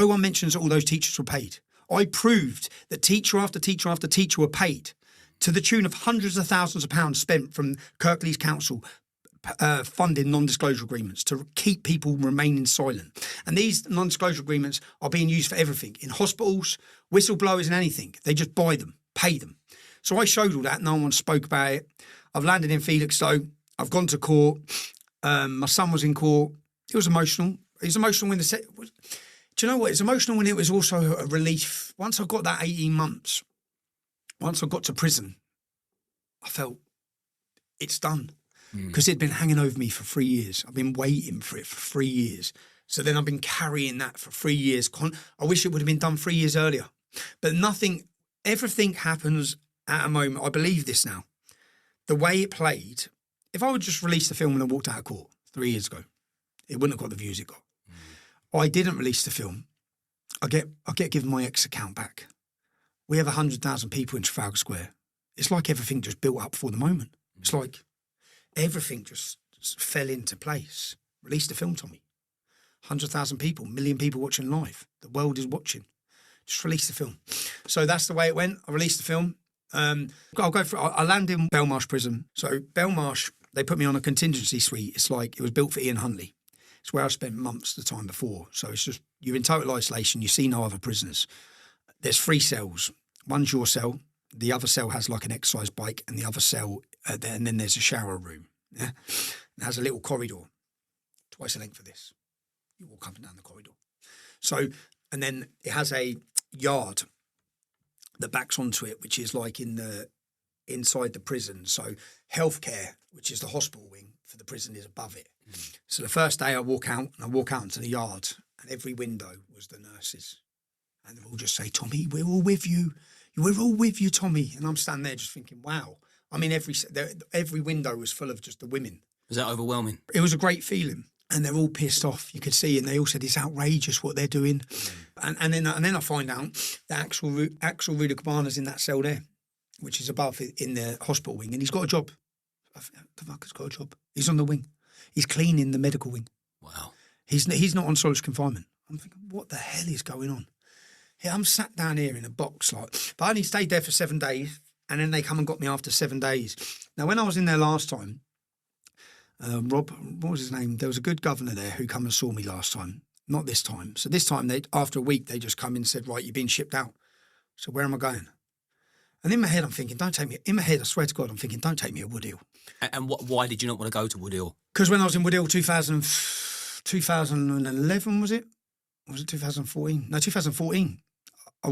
No one mentions that all those teachers were paid. I proved that teacher after teacher after teacher were paid to the tune of hundreds of thousands of pounds spent from Kirklees Council funding non-disclosure agreements to keep people remaining silent. And these non-disclosure agreements are being used for everything. In hospitals, whistleblowers and anything. They just buy them, pay them. So I showed all that. No one spoke about it. I've landed in Felixstowe. I've gone to court. My son was in court. It was emotional. It was emotional when do you know what? It's emotional when it was also a relief. Once I got that 18 months, once I got to prison, I felt it's done. Because it'd been hanging over me for 3 years. I've been waiting for it for 3 years. So then I've been carrying that for 3 years. I wish it would have been done 3 years earlier. But everything happens at a moment. I believe this now. The way it played, if I would just release the film and I walked out of court 3 years ago, it wouldn't have got the views it got. I didn't release the film. I get given my ex account back. We have 100,000 people in Trafalgar Square. It's like everything just built up for the moment. It's like everything just fell into place. Release the film, Tommy. 100,000 people, 1 million people watching live. The world is watching. Just release the film. So that's the way it went. I released the film. I land in Belmarsh prison. So Belmarsh, they put me on a contingency suite. It's like it was built for Ian Huntley. It's where I spent months the time before. So it's just, you're in total isolation. You see no other prisoners. There's 3 cells. One's your cell. The other cell has like an exercise bike, and the other cell, and then there's a shower room. Yeah, it has a little corridor, twice the length of this. You walk up and down the corridor. So, and then it has a yard that backs onto it, which is like inside the prison. So, healthcare, which is the hospital wing for the prison, is above it. So the first day I walk out into the yard, and every window was the nurses, and they all just say, "Tommy, we're all with you. We're all with you, Tommy." And I'm standing there just thinking, wow. I mean, every window was full of just the women. Was that overwhelming? It was a great feeling. And they're all pissed off, you could see. And they all said, it's outrageous what they're doing. And then I find out that Axel Rudakabana's in that cell there, which is above in the hospital wing. And he's got a job. The fucker's got a job. He's on the wing. He's cleaning the medical wing. Wow. He's not on solitary confinement. I'm thinking, what the hell is going on? Yeah, I'm sat down here in a box, but I only stayed there for 7 days, and then they come and got me after 7 days. Now, when I was in there last time, Rob, what was his name? There was a good governor there who come and saw me last time. Not this time. So this time, after a week, they just come in and said, right, you've been shipped out. So where am I going? And in my head, I'm thinking, don't take me. In my head, I swear to God, I'm thinking, don't take me to Woodhill. And why did you not want to go to Woodhill? Because when I was in Woodhill, 2011, was it? Was it 2014? No, 2014. I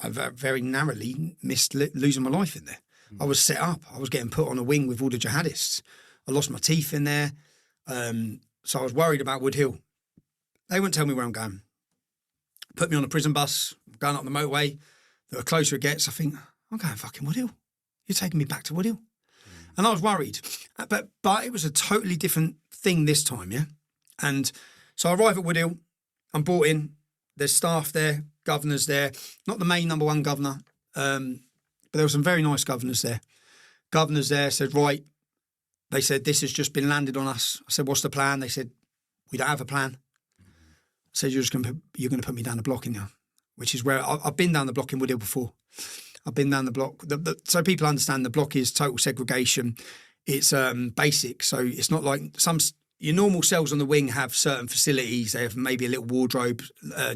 very narrowly missed losing my life in there. I was set up. I was getting put on a wing with all the jihadists. I lost my teeth in there. So I was worried about Woodhill. They wouldn't tell me where I'm going. Put me on a prison bus, going up the motorway. The closer it gets, I think, I'm going fucking Woodhill. You're taking me back to Woodhill. And I was worried. But it was a totally different thing this time, yeah? And so I arrive at Woodhill. I'm brought in. There's staff there, governors there. Not the main number one governor, but there were some very nice governors there. Governors there said, right, they said, this has just been landed on us. I said, what's the plan? They said, we don't have a plan. I said, you're going to put me down the block in there, which is where I've been down the block in Woodhill before. I've been down the block. So people understand the block is total segregation. It's basic. So it's not like your normal cells on the wing have certain facilities. They have maybe a little wardrobe,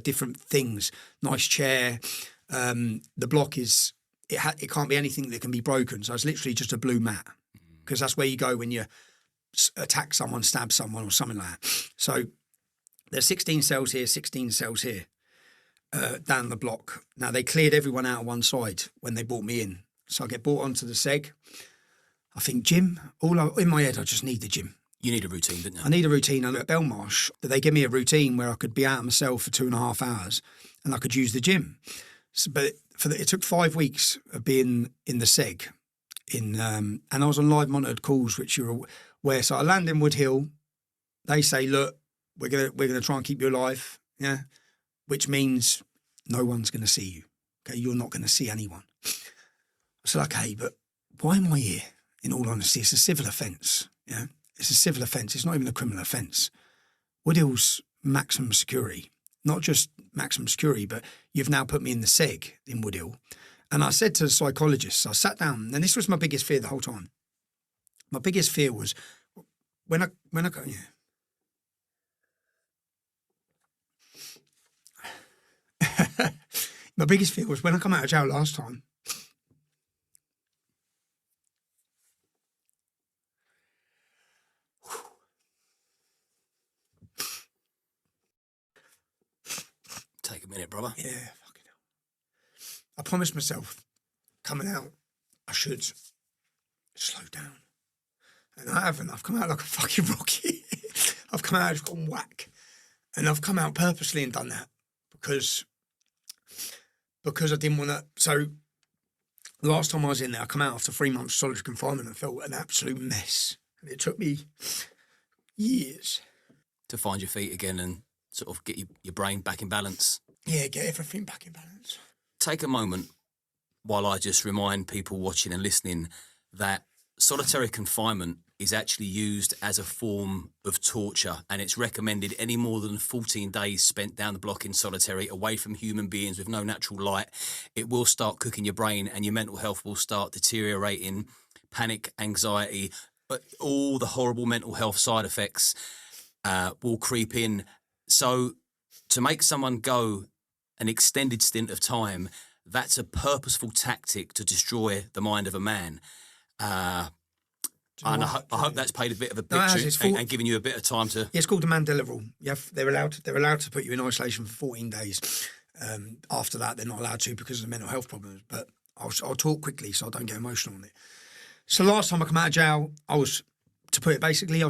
different things, nice chair. The block is, it can't be anything that can be broken. So it's literally just a blue mat, because that's where you go when you attack someone, stab someone or something like that. So there's 16 cells here, 16 cells here. Down the block. Now, they cleared everyone out on one side when they brought me in. So I get brought onto the seg. I think gym. In my head, I just need the gym. You need a routine, didn't you? I need a routine. And at Belmarsh, they give me a routine where I could be out of my cell for 2.5 hours and I could use the gym. So, but it took 5 weeks of being in the seg. And I was on live monitored calls, which you're aware. So I land in Woodhill. They say, look, we're gonna try and keep you alive. Yeah. Which means no one's going to see you. Okay, you're not going to see anyone. I said, okay, but why am I here? In all honesty, it's a civil offence. Yeah, it's a civil offence. It's not even a criminal offence. Woodhill's maximum security, not just maximum security, but you've now put me in the seg in Woodhill. And I said to the psychologist, I sat down, and this was my biggest fear the whole time. My biggest fear was when I go, my biggest fear was when I come out of jail last time. Take a minute, brother. Yeah, fucking hell. I promised myself, coming out, I should slow down. And I haven't. I've come out like a fucking rocket. I've come out, I've gone whack. And I've come out purposely and done that because I didn't want to. So the last time I was in there, I come out after 3 months solitary confinement and felt an absolute mess. And it took me years to find your feet again and sort of get your brain back in balance. Yeah, get everything back in balance. Take a moment while I just remind people watching and listening that solitary confinement is actually used as a form of torture, and it's recommended any more than 14 days spent down the block in solitary, away from human beings with no natural light. It will start cooking your brain and your mental health will start deteriorating, panic, anxiety, but all the horrible mental health side effects will creep in. So to make someone go an extended stint of time, that's a purposeful tactic to destroy the mind of a man. And I hope that's paid a bit of a picture and given you a bit of time to. Yeah, it's called the Mandela rule. They're allowed to put you in isolation for 14 days. After that, they're not allowed to because of the mental health problems. But I'll talk quickly so I don't get emotional on it. So last time I come out of jail, I was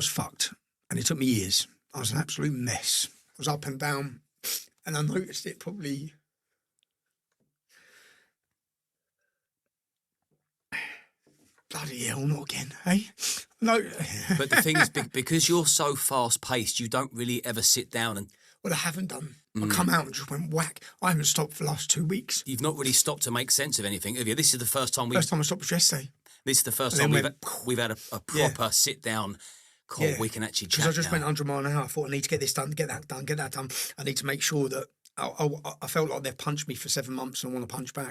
fucked, and it took me years. I was an absolute mess. I was up and down, and I noticed it probably. Bloody hell, not again, eh? No. But the thing is, because you're so fast-paced, you don't really ever sit down and... Well, I haven't done. I come out and just went whack. I haven't stopped for the last 2 weeks. You've not really stopped to make sense of anything, have you? This is the first time First time I stopped was yesterday. This is the first time we've had a proper sit-down call. We can actually chat. Because I just went 100 mile an hour. I thought I need to get this done, get that done, get that done. I need to make sure that... I felt like they've punched me for 7 months and I want to punch back.